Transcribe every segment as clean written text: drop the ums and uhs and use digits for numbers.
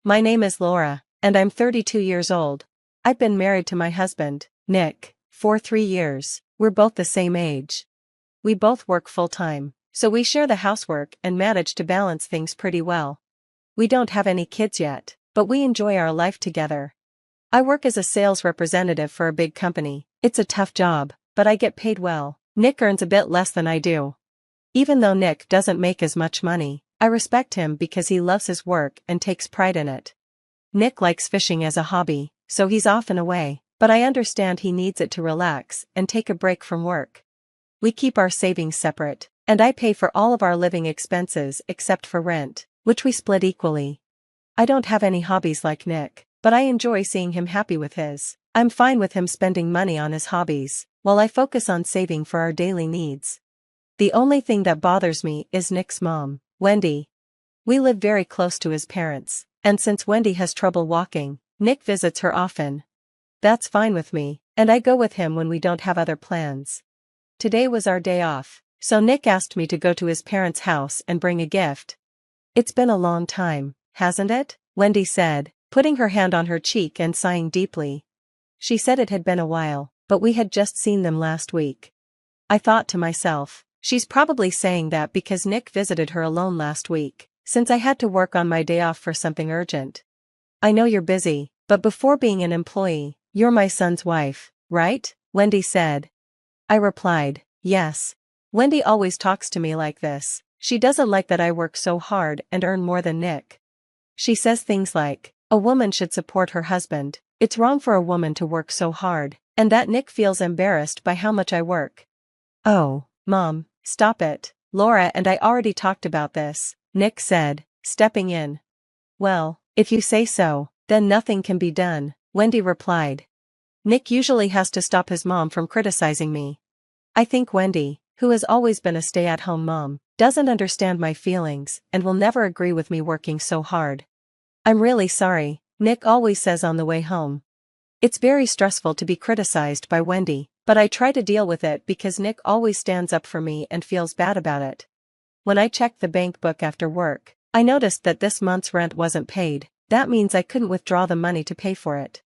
My name is Laura, and I'm 32 years old. I've been married to my husband, Nick, for 3 years. We're both the same age. We both work full-time, so we share the housework and manage to balance things pretty well. We don't have any kids yet, but we enjoy our life together. I work as a sales representative for a big company. It's a tough job, but I get paid well. Nick earns a bit less than I do. Even though Nick doesn't make as much money, I respect him because he loves his work and takes pride in it. Nick likes fishing as a hobby, so he's often away, but I understand he needs it to relax and take a break from work. We keep our savings separate, and I pay for all of our living expenses except for rent, which we split equally. I don't have any hobbies like Nick, but I enjoy seeing him happy with his. I'm fine with him spending money on his hobbies, while I focus on saving for our daily needs. The only thing that bothers me is Nick's mom, Wendy. We live very close to his parents, and since Wendy has trouble walking, Nick visits her often. That's fine with me, and I go with him when we don't have other plans. Today was our day off, so Nick asked me to go to his parents' house and bring a gift. It's been a long time, hasn't it? Wendy said, putting her hand on her cheek and sighing deeply. She said it had been a while, but we had just seen them last week. I thought to myself, she's probably saying that because Nick visited her alone last week, since I had to work on my day off for something urgent. I know you're busy, but before being an employee, you're my son's wife, right? Wendy said. I replied, yes. Wendy always talks to me like this. She doesn't like that I work so hard and earn more than Nick. She says things like, a woman should support her husband, it's wrong for a woman to work so hard, and that Nick feels embarrassed by how much I work. Oh, Mom, stop it. Laura and I already talked about this, Nick said, stepping in. Well, if you say so, then nothing can be done, Wendy replied. Nick usually has to stop his mom from criticizing me. I think Wendy, who has always been a stay-at-home mom, doesn't understand my feelings and will never agree with me working so hard. I'm really sorry, Nick always says on the way home. It's very stressful to be criticized by Wendy, but I try to deal with it because Nick always stands up for me and feels bad about it. When I checked the bank book after work, I noticed that this month's rent wasn't paid. That means I couldn't withdraw the money to pay for it.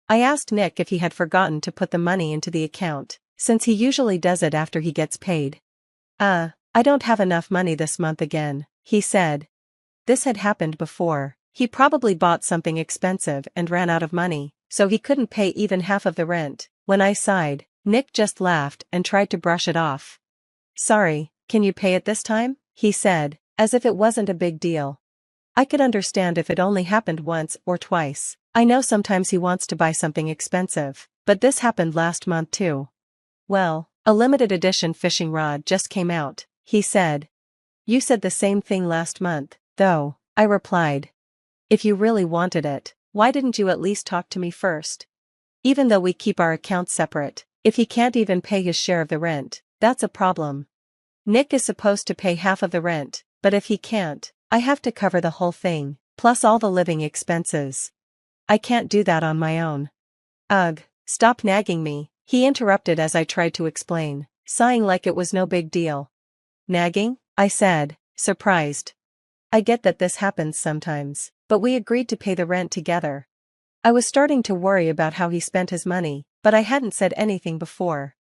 I asked Nick if he had forgotten to put the money into the account, since he usually does it after he gets paid. I don't have enough money this month again, he said. This had happened before. He probably bought something expensive and ran out of money, so he couldn't pay even half of the rent. When I sighed, Nick just laughed and tried to brush it off. Sorry, can you pay it this time? He said, as if it wasn't a big deal. I could understand if it only happened once or twice. I know sometimes he wants to buy something expensive, but this happened last month too. Well, a limited edition fishing rod just came out, he said. You said the same thing last month, though, I replied. If you really wanted it, why didn't you at least talk to me first? Even though we keep our accounts separate, if he can't even pay his share of the rent, that's a problem. Nick is supposed to pay half of the rent, but if he can't, I have to cover the whole thing, plus all the living expenses. I can't do that on my own. Ugh, stop nagging me, he interrupted as I tried to explain, sighing like it was no big deal. Nagging? I said, surprised. I get that this happens sometimes, but we agreed to pay the rent together. I was starting to worry about how he spent his money, but I hadn't said anything before.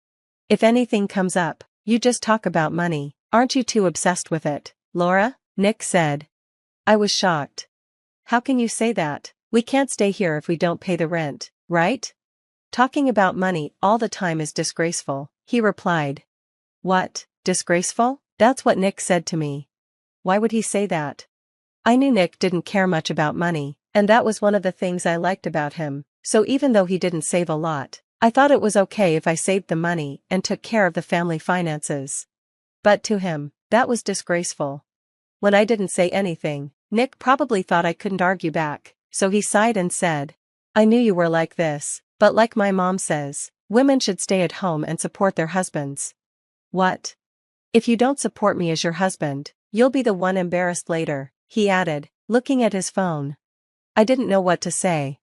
If anything comes up, you just talk about money, aren't you too obsessed with it, Laura? Nick said. I was shocked. How can you say that? We can't stay here if we don't pay the rent, right? Talking about money all the time is disgraceful, he replied. What, disgraceful? That's what Nick said to me. Why would he say that? I knew Nick didn't care much about money, and that was one of the things I liked about him, so even though he didn't save a lot, I thought it was okay if I saved the money and took care of the family finances. But to him, that was disgraceful. When I didn't say anything, Nick probably thought I couldn't argue back, so he sighed and said, I knew you were like this, but like my mom says, women should stay at home and support their husbands. What? If you don't support me as your husband, you'll be the one embarrassed later, he added, looking at his phone. I didn't know what to say.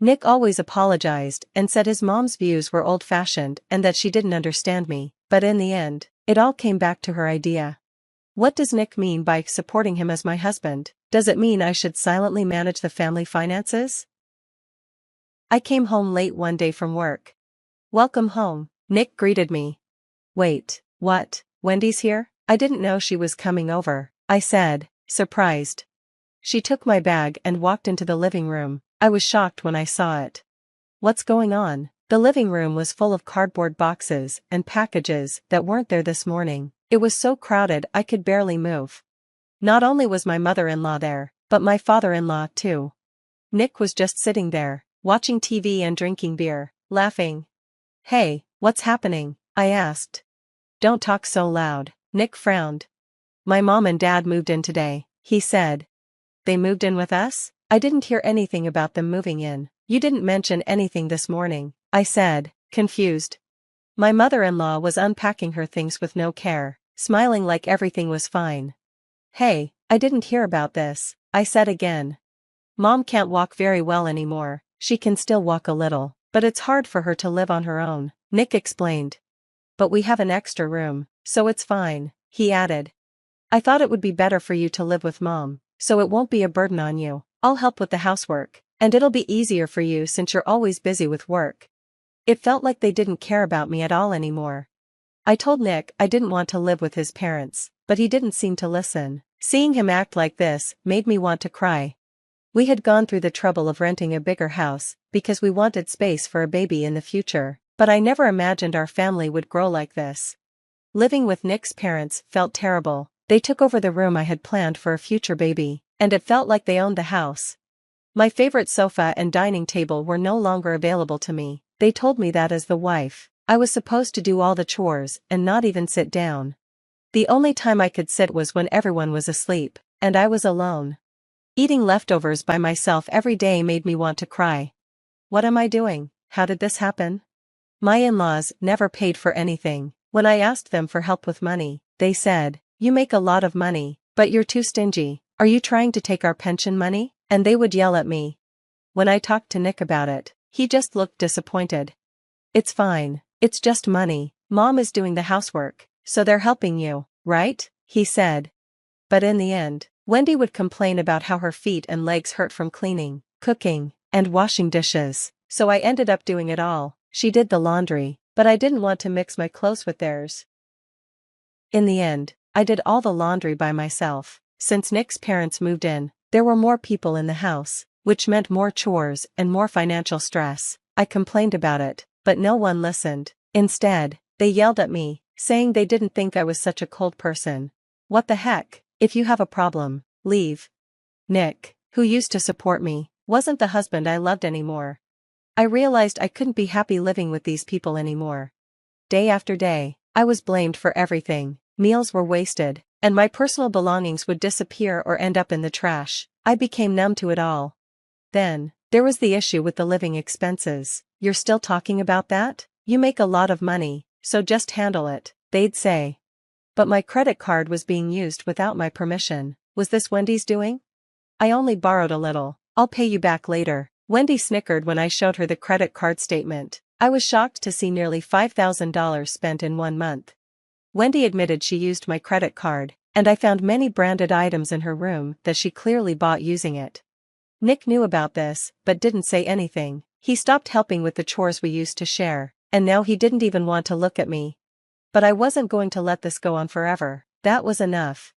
Nick always apologized and said his mom's views were old-fashioned and that she didn't understand me, but in the end, it all came back to her idea. What does Nick mean by supporting him as my husband? Does it mean I should silently manage the family finances? I came home late one day from work. Welcome home, Nick greeted me. Wait, what? Wendy's here? I didn't know she was coming over, I said, surprised. She took my bag and walked into the living room. I was shocked when I saw it. What's going on? The living room was full of cardboard boxes and packages that weren't there this morning. It was so crowded I could barely move. Not only was my mother-in-law there, but my father-in-law too. Nick was just sitting there, watching TV and drinking beer, laughing. Hey, what's happening? I asked. Don't talk so loud, Nick frowned. My mom and dad moved in today, he said. They moved in with us? I didn't hear anything about them moving in. You didn't mention anything this morning, I said, confused. My mother-in-law was unpacking her things with no care, smiling like everything was fine. Hey, I didn't hear about this, I said again. Mom can't walk very well anymore. She can still walk a little, but it's hard for her to live on her own, Nick explained. But we have an extra room, so it's fine, he added. I thought it would be better for you to live with Mom, so it won't be a burden on you. I'll help with the housework, and it'll be easier for you since you're always busy with work. It felt like they didn't care about me at all anymore. I told Nick I didn't want to live with his parents, but he didn't seem to listen. Seeing him act like this made me want to cry. We had gone through the trouble of renting a bigger house because we wanted space for a baby in the future, but I never imagined our family would grow like this. Living with Nick's parents felt terrible. They took over the room I had planned for a future baby, and it felt like they owned the house. My favorite sofa and dining table were no longer available to me. They told me that as the wife, I was supposed to do all the chores and not even sit down. The only time I could sit was when everyone was asleep, and I was alone. Eating leftovers by myself every day made me want to cry. What am I doing? How did this happen? My in-laws never paid for anything. When I asked them for help with money, they said, "You make a lot of money, but you're too stingy. Are you trying to take our pension money?" And they would yell at me. When I talked to Nick about it, he just looked disappointed. It's fine, it's just money. Mom is doing the housework, so they're helping you, right? He said. But in the end, Wendy would complain about how her feet and legs hurt from cleaning, cooking, and washing dishes, so I ended up doing it all. She did the laundry, but I didn't want to mix my clothes with theirs. In the end, I did all the laundry by myself. Since Nick's parents moved in, there were more people in the house, which meant more chores and more financial stress. I complained about it, but no one listened. Instead, they yelled at me, saying they didn't think I was such a cold person. What the heck? If you have a problem, leave. Nick, who used to support me, wasn't the husband I loved anymore. I realized I couldn't be happy living with these people anymore. Day after day, I was blamed for everything. Meals were wasted, and my personal belongings would disappear or end up in the trash. I became numb to it all. Then, there was the issue with the living expenses. You're still talking about that? You make a lot of money, so just handle it, they'd say. But my credit card was being used without my permission. Was this Wendy's doing? I only borrowed a little. I'll pay you back later. Wendy snickered when I showed her the credit card statement. I was shocked to see nearly $5,000 spent in 1 month. Wendy admitted she used my credit card, and I found many branded items in her room that she clearly bought using it. Nick knew about this, but didn't say anything. He stopped helping with the chores we used to share, and now he didn't even want to look at me. But I wasn't going to let this go on forever. That was enough.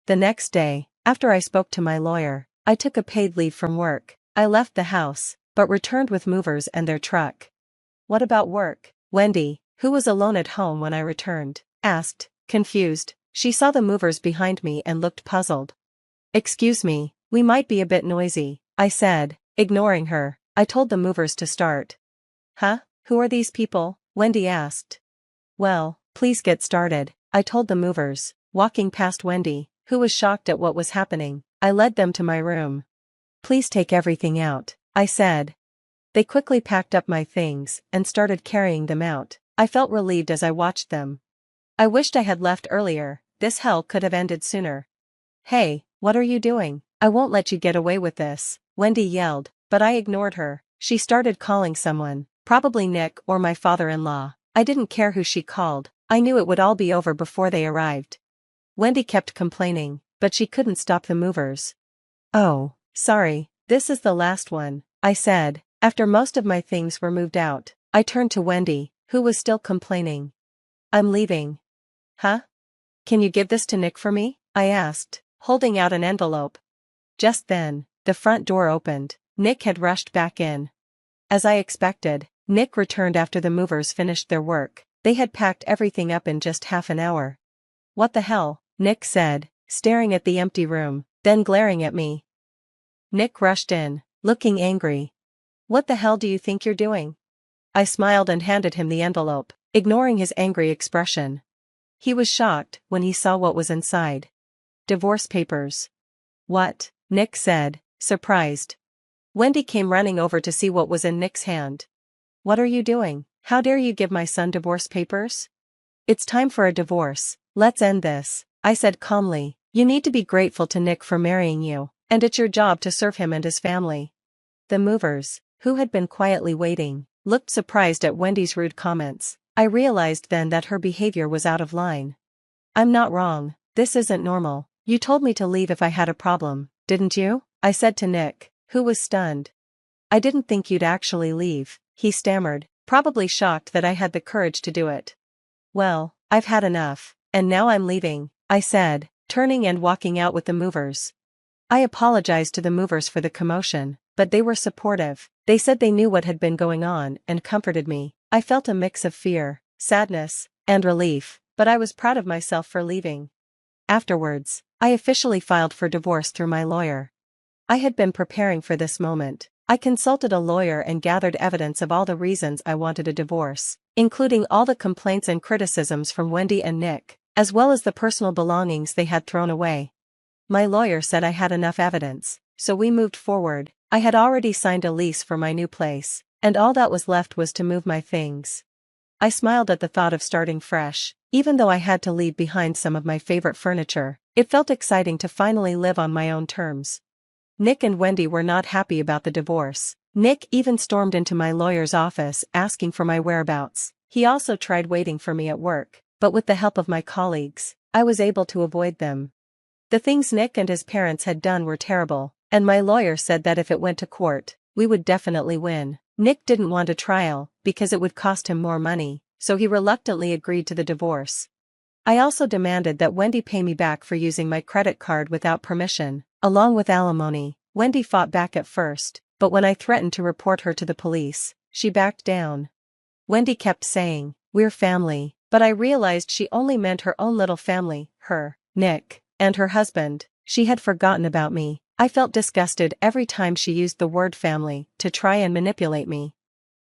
The next day, after I spoke to my lawyer, I took a paid leave from work. I left the house, but returned with movers and their truck. What about work? Wendy, who was alone at home when I returned, asked, confused. She saw the movers behind me and looked puzzled. Excuse me, we might be a bit noisy, I said, ignoring her. I told the movers to start. Huh? Who are these people? Wendy asked. Well, please get started, I told the movers. Walking past Wendy, who was shocked at what was happening, I led them to my room. Please take everything out, I said. They quickly packed up my things and started carrying them out. I felt relieved as I watched them. I wished I had left earlier. This hell could have ended sooner. Hey, what are you doing? I won't let you get away with this, Wendy yelled, but I ignored her. She started calling someone, probably Nick or my father-in-law. I didn't care who she called. I knew it would all be over before they arrived. Wendy kept complaining, but she couldn't stop the movers. "Oh, sorry, this is the last one," I said. After most of my things were moved out, I turned to Wendy, who was still complaining. "I'm leaving." "Huh? Can you give this to Nick for me?" I asked, holding out an envelope. Just then, the front door opened. Nick had rushed back in. As I expected, Nick returned after the movers finished their work. They had packed everything up in just half an hour. "What the hell?" Nick said, staring at the empty room, then glaring at me. Nick rushed in, looking angry. "What the hell do you think you're doing?" I smiled and handed him the envelope, ignoring his angry expression. He was shocked when he saw what was inside. "Divorce papers." "What?" Nick said, surprised. Wendy came running over to see what was in Nick's hand. "What are you doing? How dare you give my son divorce papers?" "It's time for a divorce, let's end this," I said calmly. "You need to be grateful to Nick for marrying you, and it's your job to serve him and his family." The movers, who had been quietly waiting, looked surprised at Wendy's rude comments. I realized then that her behavior was out of line. "I'm not wrong, this isn't normal. You told me to leave if I had a problem, didn't you?" I said to Nick, who was stunned. "I didn't think you'd actually leave," he stammered, probably shocked that I had the courage to do it. "Well, I've had enough, and now I'm leaving," I said, turning and walking out with the movers. I apologized to the movers for the commotion, but they were supportive. They said they knew what had been going on and comforted me. I felt a mix of fear, sadness, and relief, but I was proud of myself for leaving. Afterwards, I officially filed for divorce through my lawyer. I had been preparing for this moment. I consulted a lawyer and gathered evidence of all the reasons I wanted a divorce, including all the complaints and criticisms from Wendy and Nick, as well as the personal belongings they had thrown away. My lawyer said I had enough evidence, so we moved forward. I had already signed a lease for my new place, and all that was left was to move my things. I smiled at the thought of starting fresh, even though I had to leave behind some of my favorite furniture. It felt exciting to finally live on my own terms. Nick and Wendy were not happy about the divorce. Nick even stormed into my lawyer's office asking for my whereabouts. He also tried waiting for me at work, but with the help of my colleagues, I was able to avoid them. The things Nick and his parents had done were terrible, and my lawyer said that if it went to court, we would definitely win. Nick didn't want a trial, because it would cost him more money, so he reluctantly agreed to the divorce. I also demanded that Wendy pay me back for using my credit card without permission, along with alimony. Wendy fought back at first, but when I threatened to report her to the police, she backed down. Wendy kept saying, "We're family," but I realized she only meant her own little family, her, Nick, and her husband. She had forgotten about me. I felt disgusted every time she used the word family to try and manipulate me.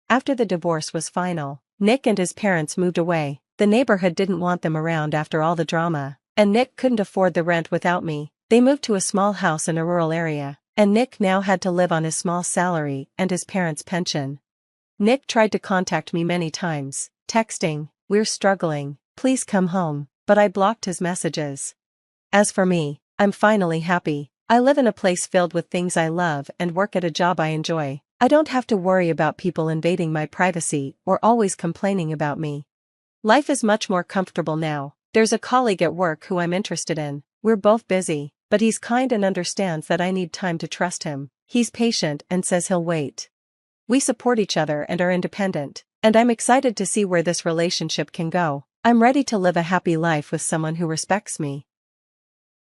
After the divorce was final, Nick and his parents moved away. The neighborhood didn't want them around after all the drama, and Nick couldn't afford the rent without me. They moved to a small house in a rural area, and Nick now had to live on his small salary and his parents' pension. Nick tried to contact me many times, texting, "We're struggling, please come home," but I blocked his messages. As for me, I'm finally happy. I live in a place filled with things I love and work at a job I enjoy. I don't have to worry about people invading my privacy or always complaining about me. Life is much more comfortable now. There's a colleague at work who I'm interested in. We're both busy, but he's kind and understands that I need time to trust him. He's patient and says he'll wait. We support each other and are independent, and I'm excited to see where this relationship can go. I'm ready to live a happy life with someone who respects me.